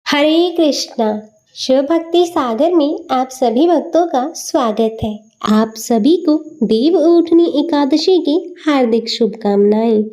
हरे कृष्णा। शिव भक्ति सागर में आप सभी भक्तों का स्वागत है। आप सभी को देव उठनी एकादशी की हार्दिक शुभकामनाएं।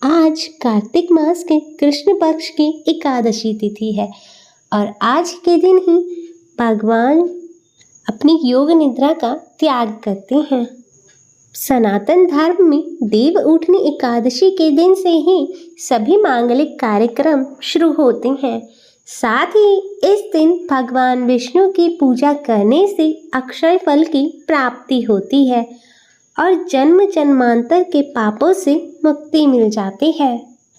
आज कार्तिक मास के कृष्ण पक्ष की एकादशी तिथि है और आज के दिन ही भगवान अपनी योग निद्रा का त्याग करते हैं। सनातन धर्म में देव उठनी एकादशी के दिन से ही सभी मांगलिक कार्यक्रम शुरू होते हैं। साथ ही इस दिन भगवान विष्णु की पूजा करने से अक्षय फल की प्राप्ति होती है और जन्म जन्मांतर के पापों से मुक्ति मिल जाती है।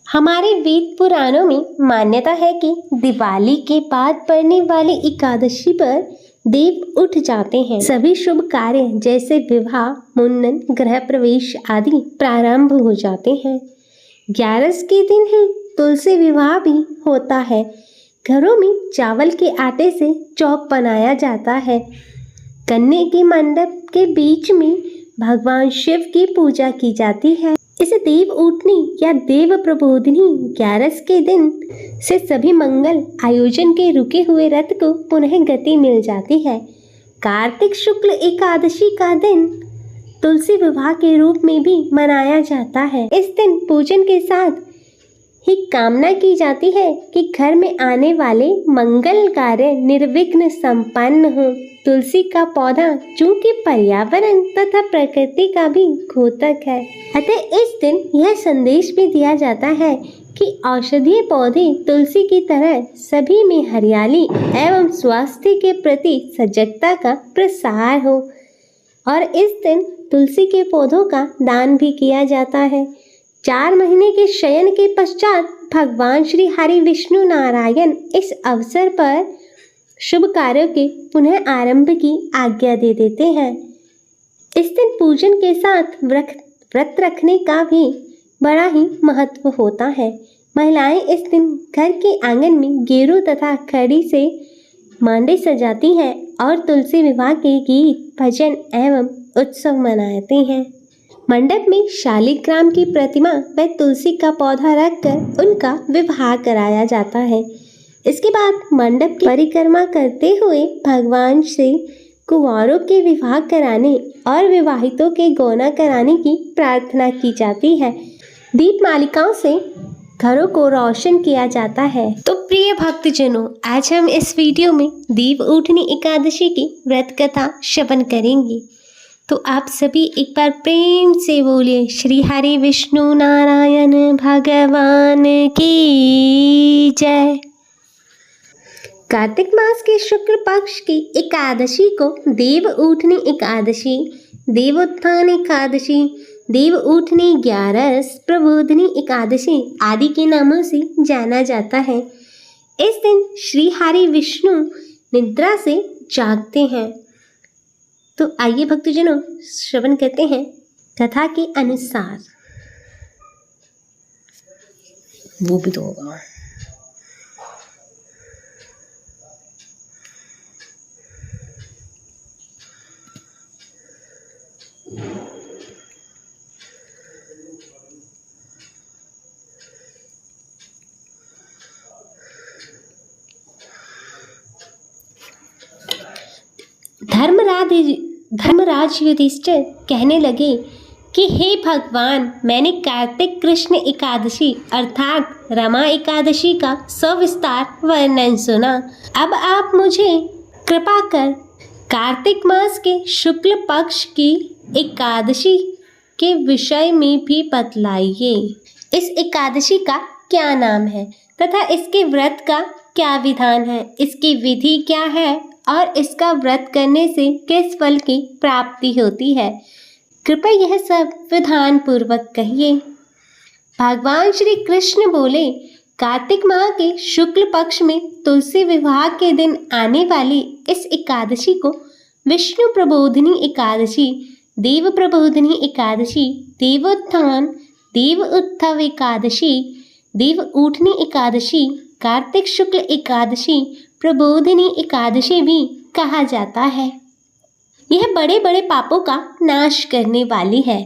हमारे वेद पुराणों में मान्यता है कि दिवाली के बाद पड़ने वाली एकादशी पर देव उठ जाते हैं। सभी शुभ कार्य जैसे विवाह, मुंडन, गृह प्रवेश आदि प्रारंभ हो जाते हैं। 11 के दिन ही तुलसी विवाह भी होता है। घरों में चावल के आटे से चौक बनाया जाता है। कन्या के मंडप के बीच में भगवान शिव की पूजा की जाती है। इसे देव उठनी या देव प्रबोधिनी 11 के दिन से सभी मंगल आयोजन के रुके हुए रथ को पुनः गति मिल जाती है। कार्तिक शुक्ल एकादशी का दिन तुलसी विवाह के रूप में भी मनाया जाता है। इस दिन पूजन के साथ ही कामना की जाती है कि घर में आने वाले मंगल कार्य निर्विघ्न संपन्न हो। तुलसी का पौधा चूंकि पर्यावरण तथा प्रकृति का भी घोतक है, अतः इस दिन यह संदेश भी दिया जाता है कि औषधीय पौधे तुलसी की तरह सभी में हरियाली एवं स्वास्थ्य के प्रति सजगता का प्रसार हो और इस दिन तुलसी के पौधों का दान भी किया जाता है। 4 महीने के शयन के पश्चात भगवान श्री हरि विष्णु नारायण इस अवसर पर शुभ कार्यों के पुनः आरंभ की आज्ञा दे देते हैं। इस दिन पूजन के साथ व्रत रखने का भी बड़ा ही महत्व होता है। महिलाएं इस दिन घर के आंगन में गेरू तथा खड़ी से मांडे सजाती हैं और तुलसी विवाह के गीत, भजन एवं उत्सव मनाते हैं। मंडप में शालिग्राम की प्रतिमा व तुलसी का पौधा रखकर उनका विवाह कराया जाता है। इसके बाद मंडप की परिक्रमा करते हुए भगवान से कुंवारों के विवाह कराने और विवाहितों के गौना कराने की प्रार्थना की जाती है। दीप मालिकाओं से घरों को रोशन किया जाता है। तो प्रिय भक्तजनों, आज हम इस वीडियो में देव उठनी एकादशी की व्रत कथा श्रवण करेंगे। तो आप सभी एक बार प्रेम से बोलिए श्री हरि विष्णु नारायण भगवान की जय। कार्तिक मास के शुक्ल पक्ष की एकादशी को देव उठनी एकादशी, देवोत्थान एकादशी, देव उठनी 11, प्रबोधिनी एकादशी आदि के नामों से जाना जाता है। इस दिन श्री हरि विष्णु निद्रा से जागते हैं। तो आइए भक्तजनों श्रवण करते हैं कथा के अनुसार। वो भी तो होगा। धर्मराज युधिष्ठिर कहने लगे कि हे भगवान, मैंने कार्तिक कृष्ण एकादशी अर्थात रमा एकादशी का सविस्तार वर्णन सुना। अब आप मुझे कृपा कर कार्तिक मास के शुक्ल पक्ष की एकादशी के विषय में भी बतलाइए। इस एकादशी का क्या नाम है तथा इसके व्रत का क्या विधान है, इसकी विधि क्या है और इसका व्रत करने से किस फल की प्राप्ति होती है, कृपया यह सब विधान पूर्वक कहिए। भगवान श्री कृष्ण बोले, कार्तिक माह के शुक्ल पक्ष में तुलसी विवाह के दिन आने वाली इस एकादशी को विष्णु प्रबोधिनी एकादशी, देव प्रबोधिनी एकादशी, देवोत्थान, देव उत्थव एकादशी, देव उठनी एकादशी, कार्तिक शुक्ल एकादशी, प्रबोधिनी एकादशी भी कहा जाता है। यह बड़े बड़े पापों का नाश करने वाली है।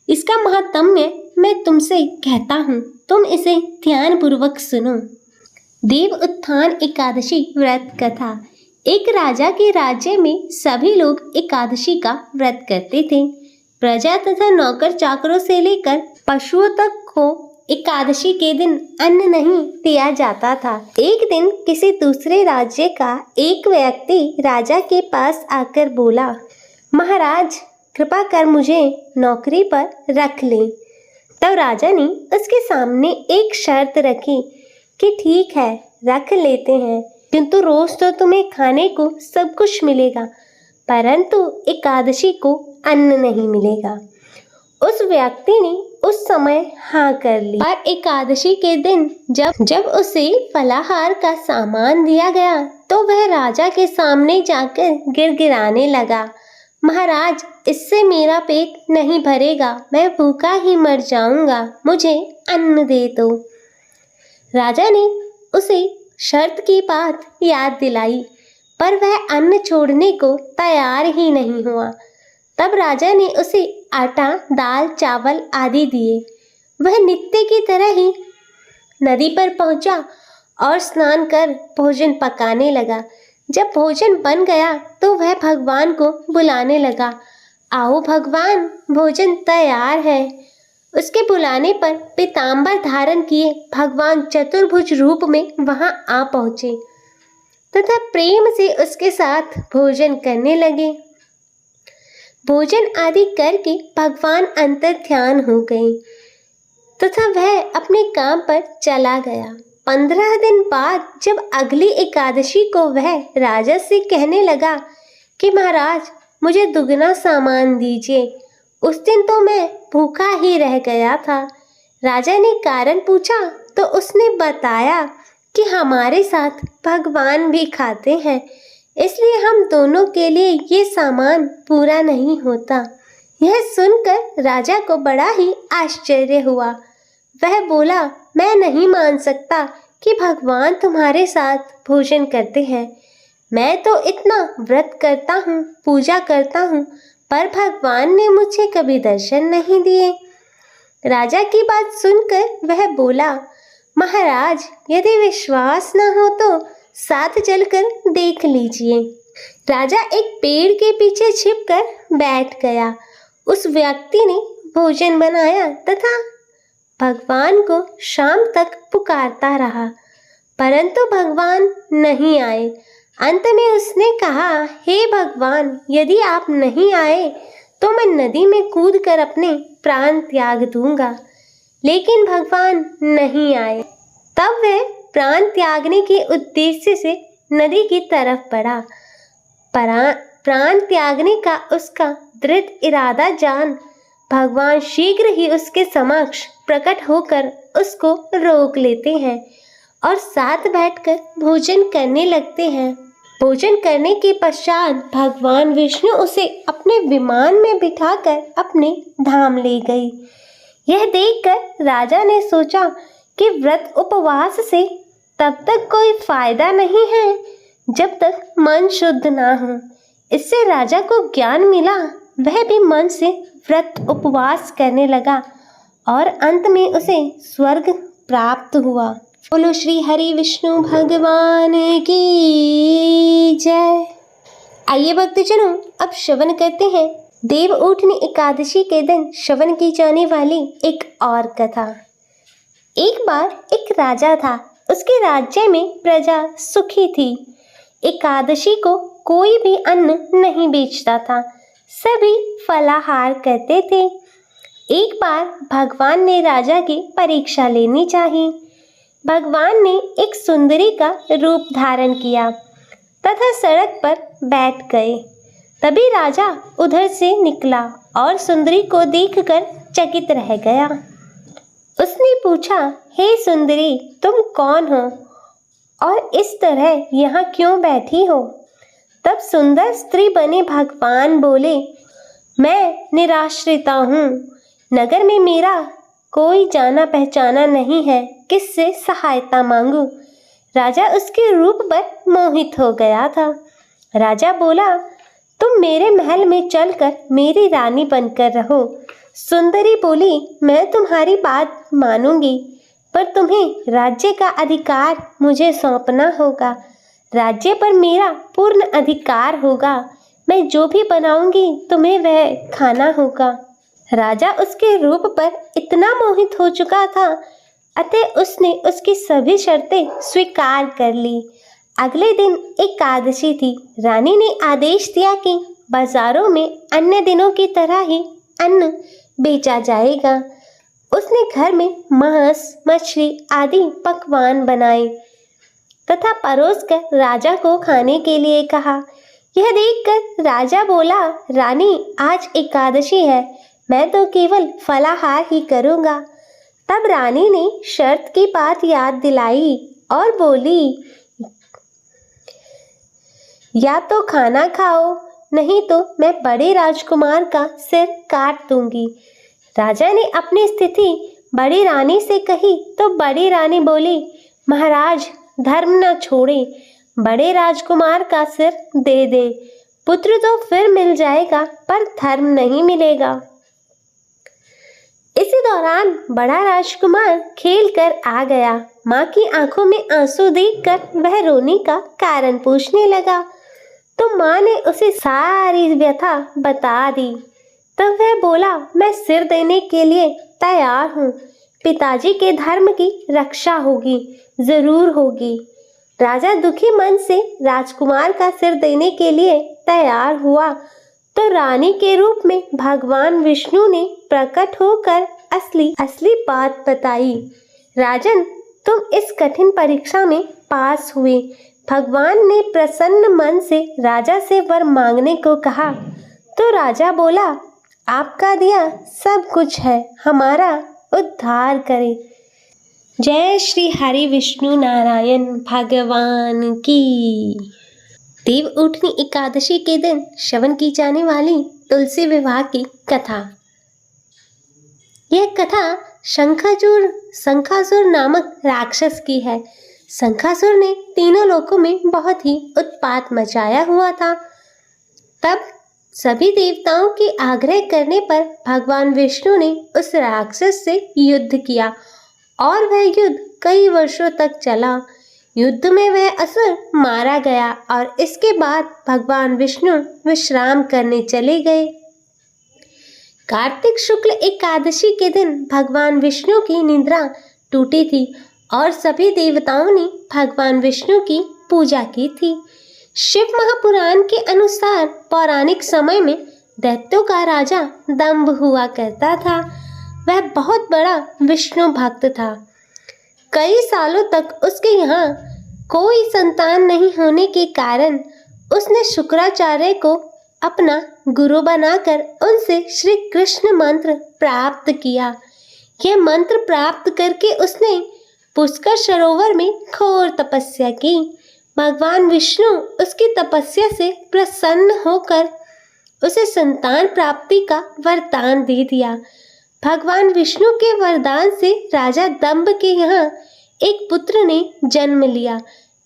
इसका महात्म्य मैं तुमसे कहता हूँ, तुम इसे ध्यान पूर्वक सुनो। देव उत्थान एकादशी व्रत कथा। एक राजा के राज्य में सभी लोग एकादशी का व्रत करते थे। प्रजा तथा नौकर चाकरों से लेकर पशुओं तक को एकादशी के दिन अन्न नहीं दिया जाता था। एक दिन किसी दूसरे राज्य का एक व्यक्ति राजा के पास आकर बोला, महाराज कृपा कर मुझे नौकरी पर रख लें। तब राजा ने उसके सामने एक शर्त रखी कि ठीक है रख लेते हैं, किंतु रोज तो तुम्हें खाने को सब कुछ मिलेगा, परंतु एकादशी को अन्न नहीं मिलेगा। उस व्यक्ति ने उस समय हाँ कर ली। और एकादशी के दिन जब उसे फलाहार का सामान दिया गया तो वह राजा के सामने जाकर गिड़गिड़ाने लगा, महाराज इससे मेरा पेट नहीं भरेगा, मैं भूखा ही मर जाऊंगा, मुझे अन्न दे दो। राजा ने उसे शर्त की बात याद दिलाई, पर वह अन्न छोड़ने को तैयार ही नहीं हुआ। तब राजा ने उसे आटा, दाल, चावल आदि दिए। वह नित्य की तरह ही नदी पर पहुंचा और स्नान कर भोजन पकाने लगा। जब भोजन बन गया तो वह भगवान को बुलाने लगा, आओ भगवान भोजन तैयार है। उसके बुलाने पर पीताम्बर धारण किए भगवान चतुर्भुज रूप में वहां आ पहुंचे तथा प्रेम से उसके साथ भोजन करने लगे। भोजन आदि करके भगवान अंतर्ध्यान हो गए तथा वह अपने काम पर चला गया। 15 दिन बाद जब अगली एकादशी को वह राजा से कहने लगा कि महाराज मुझे दुगना सामान दीजिए, उस दिन तो मैं भूखा ही रह गया था। राजा ने कारण पूछा तो उसने बताया कि हमारे साथ भगवान भी खाते हैं, इसलिए हम दोनों के लिए ये सामान पूरा नहीं होता। यह सुनकर राजा को बड़ा ही आश्चर्य हुआ। वह बोला, मैं नहीं मान सकता कि भगवान तुम्हारे साथ भोजन करते हैं। मैं तो इतना व्रत करता हूँ, पूजा करता हूँ, पर भगवान ने मुझे कभी दर्शन नहीं दिए। राजा की बात सुनकर वह बोला, महाराज यदि विश्वास न हो तो साथ चलकर देख लीजिए। राजा एक पेड़ के पीछे छिपकर बैठ गया। उस व्यक्ति ने भोजन बनाया तथा भगवान को शाम तक पुकारता रहा, परंतु भगवान नहीं आए। अंत में उसने कहा, हे भगवान यदि आप नहीं आए तो मैं नदी में कूदकर अपने प्राण त्याग दूंगा। लेकिन भगवान नहीं आए। तब वह प्राण त्यागने के उद्देश्य से नदी की तरफ बढ़ा। प्राण त्यागने का उसका दृढ़ इरादा जान भगवान शीघ्र ही उसके समक्ष प्रकट होकर उसको रोक लेते हैं और साथ बैठकर भोजन करने लगते हैं। भोजन करने के पश्चात भगवान विष्णु उसे अपने विमान में बिठाकर अपने धाम ले गई। यह देखकर राजा ने सोचा कि व्रत उपवास से तब तक कोई फायदा नहीं है जब तक मन शुद्ध ना हो। इससे राजा को ज्ञान मिला। वह भी मन से व्रत उपवास करने लगा और अंत में उसे स्वर्ग प्राप्त हुआ। बोलो श्री हरि विष्णु भगवान की जय। आइए भक्तजनों, अब श्रवण करते हैं देव उठनी एकादशी के दिन श्रवण की जाने वाली एक और कथा। एक बार एक राजा था। उसके राज्य में प्रजा सुखी थी। एकादशी को कोई भी अन्न नहीं बेचता था, सभी फलाहार करते थे। एक बार भगवान ने राजा की परीक्षा लेनी चाहिए। भगवान ने एक सुंदरी का रूप धारण किया तथा सड़क पर बैठ गए। तभी राजा उधर से निकला और सुंदरी को देखकर चकित रह गया। उसने पूछा, हे सुंदरी तुम कौन हो और इस तरह यहाँ क्यों बैठी हो? तब सुंदर स्त्री बने भगवान बोले, मैं निराश्रिता हूँ, नगर में मेरा कोई जाना पहचाना नहीं है, किससे सहायता मांगू? राजा उसके रूप पर मोहित हो गया था। राजा बोला, तुम मेरे महल में चलकर मेरी रानी बनकर रहो। सुंदरी बोली, मैं तुम्हारी बात मानूंगी, पर तुम्हें राज्य का अधिकार मुझे सौंपना होगा। राज्य पर मेरा पूर्ण अधिकार होगा। मैं जो भी बनाऊंगी तुम्हें वह खाना होगा। राजा उसके रूप पर इतना मोहित हो चुका था, अतः उसने उसकी सभी शर्तें स्वीकार कर ली। अगले दिन एकादशी थी। रानी ने आदेश दिया कि बाजारों में अन्य दिनों की तरह ही अन्न बेचा जाएगा। उसने घर में मांस, मछली आदि पकवान बनाए तथा परोसकर राजा को खाने के लिए कहा। यह देखकर राजा बोला, रानी, आज एकादशी है, मैं तो केवल फलाहार ही करूँगा। तब रानी ने शर्त की बात याद दिलाई और बोली, या तो खाना खाओ, नहीं तो मैं बड़े राजकुमार का सिर काट दूंगी। राजा ने अपनी स्थिति बड़ी रानी से कही तो बड़ी रानी बोली, महाराज, धर्म न छोड़े, बड़े राजकुमार का सिर दे दे। पुत्र तो फिर मिल जाएगा पर धर्म नहीं मिलेगा। इसी दौरान बड़ा राजकुमार खेल कर आ गया। माँ की आंखों में आंसू देखकर वह रोने का कारण पूछने लगा, तो माँ ने उसे सारी व्यथा बता दी। तब वह बोला, मैं सिर देने के लिए तैयार हूँ। पिताजी के धर्म की रक्षा होगी, जरूर होगी। राजा दुखी मन से राजकुमार का सिर देने के लिए तैयार हुआ तो रानी के रूप में भगवान विष्णु ने प्रकट होकर असली बात बताई। राजन, तुम इस कठिन परीक्षा में पास हुए। भगवान ने प्रसन्न मन से राजा से वर मांगने को कहा तो राजा बोला, आपका दिया सब कुछ है, हमारा उद्धार करे। जय श्री हरि विष्णु नारायण भगवान की। देव उठनी एकादशी के दिन श्रवण की जाने वाली तुलसी विवाह की कथा। यह कथा शंखासुर नामक राक्षस की है। शंखासुर ने तीनों लोकों में बहुत ही उत्पात मचाया हुआ था। तब सभी देवताओं के आग्रह करने पर भगवान विष्णु ने उस राक्षस से युद्ध किया और वह युद्ध कई वर्षों तक चला। युद्ध में वह असुर मारा गया और इसके बाद भगवान विष्णु विश्राम करने चले गए। कार्तिक शुक्ल एकादशी के दिन भगवान विष्णु की निद्रा टूटी थी और सभी देवताओं ने भगवान विष्णु की पूजा की थी। शिव महापुराण के अनुसार पौराणिक समय में दैत्यों का राजा दंभ हुआ करता था। वह बहुत बड़ा विष्णु भक्त था। कई सालों तक उसके यहाँ कोई संतान नहीं होने के कारण उसने शुक्राचार्य को अपना गुरु बनाकर उनसे श्री कृष्ण मंत्र प्राप्त किया। यह मंत्र प्राप्त करके उसने पुष्कर सरोवर में घोर तपस्या की। भगवान विष्णु उसकी तपस्या से प्रसन्न होकर उसे संतान प्राप्ति का वरदान दे दिया। भगवान विष्णु के वरदान से राजा दंभ के यहाँ एक पुत्र ने जन्म लिया।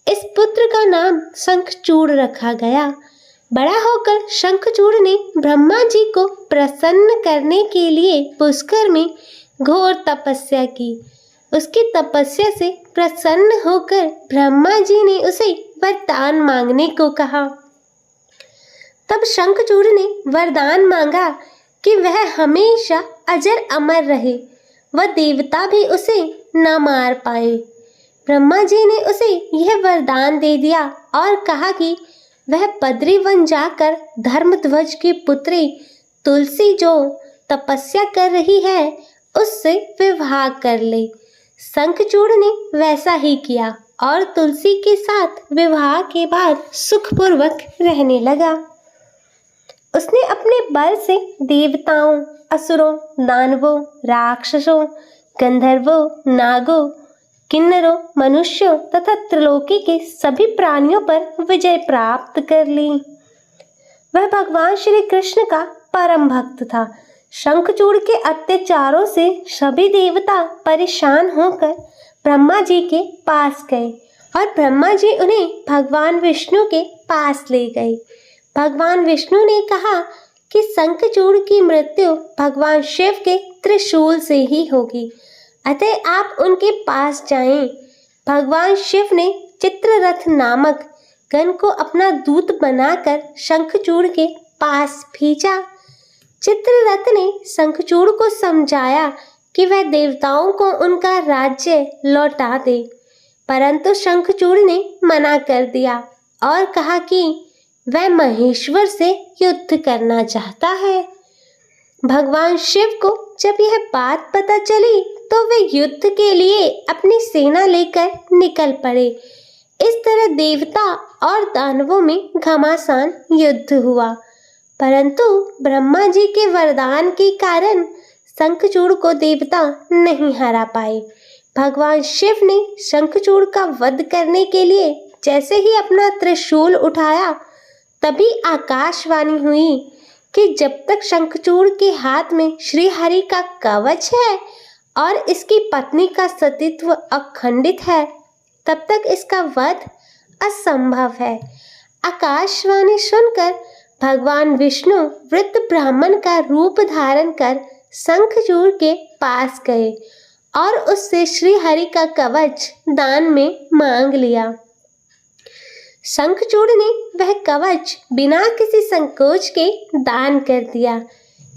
इस पुत्र का नाम शंखचूड़ रखा गया। बड़ा होकर शंखचूड़ ने ब्रह्मा जी को प्रसन्न करने के लिए पुष्कर में घोर तपस्या की। उसकी तपस्या से प्रसन्न होकर ब्रह्मा जी ने उसे वरदान मांगने को कहा। तब शंखचूड़ ने वरदान मांगा कि वह हमेशा अजर अमर रहे, वह देवता भी उसे न मार पाए। ब्रह्मा जी ने उसे यह वरदान दे दिया और कहा कि वह बद्री वन जाकर धर्मध्वज की पुत्री तुलसी जो तपस्या कर रही है उससे विवाह कर ले। शंखचूड़ ने वैसा ही किया और तुलसी के साथ विवाह के बाद सुखपूर्वक रहने लगा। उसने अपने बल से देवताओं, असुरों, दानवों, राक्षसों, गंधर्वों, नागों, किन्नरों, मनुष्यों तथा त्रिलोकी के सभी प्राणियों पर विजय प्राप्त कर ली। वह भगवान श्री कृष्ण का परम भक्त था। शंखचूड़ के अत्याचारों से सभी देवता परेशान होकर ब्रह्मा जी के पास गए और ब्रह्मा जी उन्हें भगवान विष्णु के पास ले गए। भगवान विष्णु ने कहा कि शंखचूड़ की मृत्यु भगवान शिव के त्रिशूल से ही होगी। अतः आप उनके पास जाएं। भगवान शिव ने चित्ररथ नामक गण को अपना दूत बनाकर शंखचूड़ के पास भेजा। चित्ररथ ने शंखचूड़ को समझाया कि वह देवताओं को उनका राज्य लौटा दे, परंतु शंखचूड़ ने मना कर दिया और कहा कि वह महेश्वर से युद्ध करना चाहता है। भगवान शिव को जब यह बात पता चली तो वे युद्ध के लिए अपनी सेना लेकर निकल पड़े। इस तरह देवता और दानवों में घमासान युद्ध हुआ, परंतु ब्रह्मा जी के वरदान के कारण शंखचूड़ को देवता नहीं हरा पाए। भगवान शिव ने शंखचूड़ का वध करने के लिए जैसे ही अपना त्रिशूल उठाया, तभी आकाशवाणी हुई कि जब तक शंखचूड़ के हाथ में श्री हरि का कवच है और इसकी पत्नी का सतीत्व अखंडित है, तब तक इसका वध असंभव है। आकाशवाणी सुनकर भगवान विष्णु वृद्ध ब्राह्मण का रूप धारण कर शंखचूड़ के पास गए और उससे श्री हरि का कवच दान में मांग लिया। शंखचूड़ ने वह कवच बिना किसी संकोच के दान कर दिया।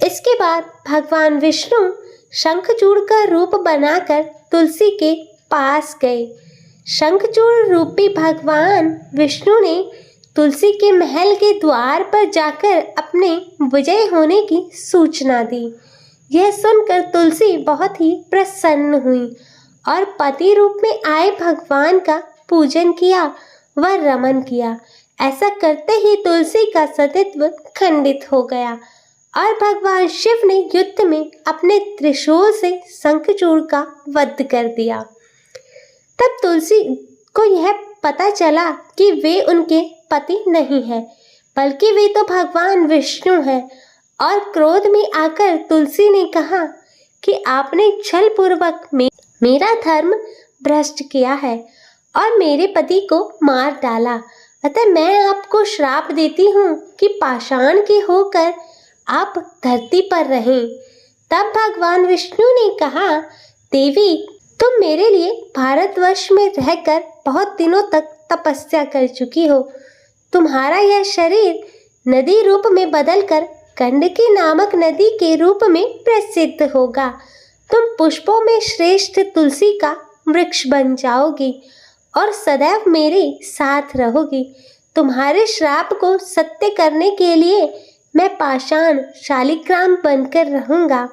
इसके बाद भगवान विष्णु शंखचूड़ का रूप बनाकर तुलसी के पास गए। शंखचूड़ रूपी भगवान विष्णु ने तुलसी के महल के द्वार पर जाकर अपने विजय होने की सूचना दी। यह सुनकर तुलसी बहुत ही प्रसन्न हुई और पति रूप में आए भगवान का पूजन किया व रमन किया। ऐसा करते ही तुलसी का सतीत्व खंडित हो गया और भगवान शिव ने युद्ध में अपने त्रिशूल से शंखचूड़ का वध कर दिया। तब तुलसी को यह पता चला कि वे उनके पति नहीं है, बल्कि वे तो भगवान विष्णु हैं, और क्रोध में आकर तुलसी ने कहा कि आपने छल पूर्वक मेरा धर्म भ्रष्ट किया है और मेरे पति को मार डाला, अतः मैं आपको श्राप देती हूँ कि पाषाण के होकर आप धरती पर रहें। तब भगवान विष्णु ने कहा, देवी, तुम मेरे लिए भारतवर्ष में रहकर बहुत दिनों तक तपस्या कर चुकी हो। तुम्हारा यह शरीर नदी रूप में बदलकर गंडकी नामक नदी के रूप में प्रसिद्ध होगा। तुम पुष्पों में श्रेष्ठ तुलसी का वृक्ष बन जाओगी और सदैव मेरे साथ रहोगी। तुम्हारे श्राप को सत्य करने के लिए मैं पाषाण शालिग्राम बनकर रहूंगा।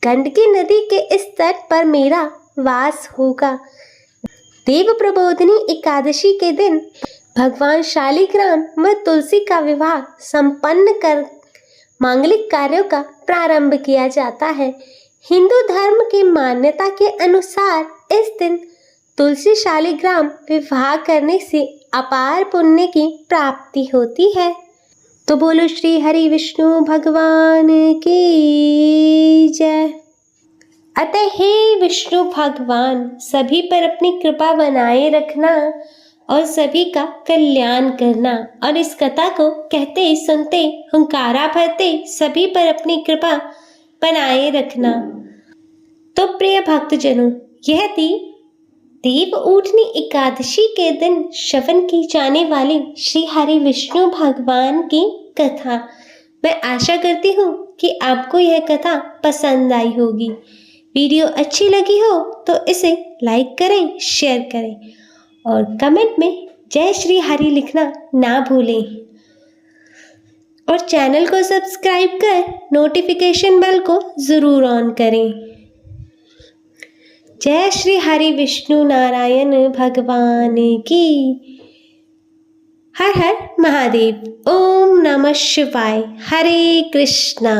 गंडकी नदी के इस तट पर मेरा वास होगा। देव प्रबोधिनी एकादशी के दिन भगवान शालिग्राम व तुलसी का विवाह संपन्न कर मांगलिक कार्यों का प्रारंभ किया जाता है। हिंदू धर्म की मान्यता के अनुसार इस दिन तुलसी शालिग्राम विवाह करने से अपार पुण्य की प्राप्ति होती है। तो बोलो श्री हरि विष्णु भगवान की जय। अतः हे विष्णु भगवान, सभी पर अपनी कृपा बनाए रखना और सभी का कल्याण करना, और इस कथा को कहते सुनते हुंकारा भरते सभी पर अपनी कृपा बनाए रखना। तो प्रिय भक्तजनों, यह थी देव उठनी एकादशी के दिन श्रवण की जाने वाली श्री हरि विष्णु भगवान की कथा। मैं आशा करती हूँ कि आपको यह कथा पसंद आई होगी। वीडियो अच्छी लगी हो तो इसे लाइक करें, शेयर करें और कमेंट में जय श्री हरि लिखना ना भूलें, और चैनल को सब्सक्राइब कर नोटिफिकेशन बेल को ज़रूर ऑन करें। जय श्री हरि विष्णु नारायण भगवान की। हर हर महादेव। ओम नमः शिवाय। हरे कृष्णा।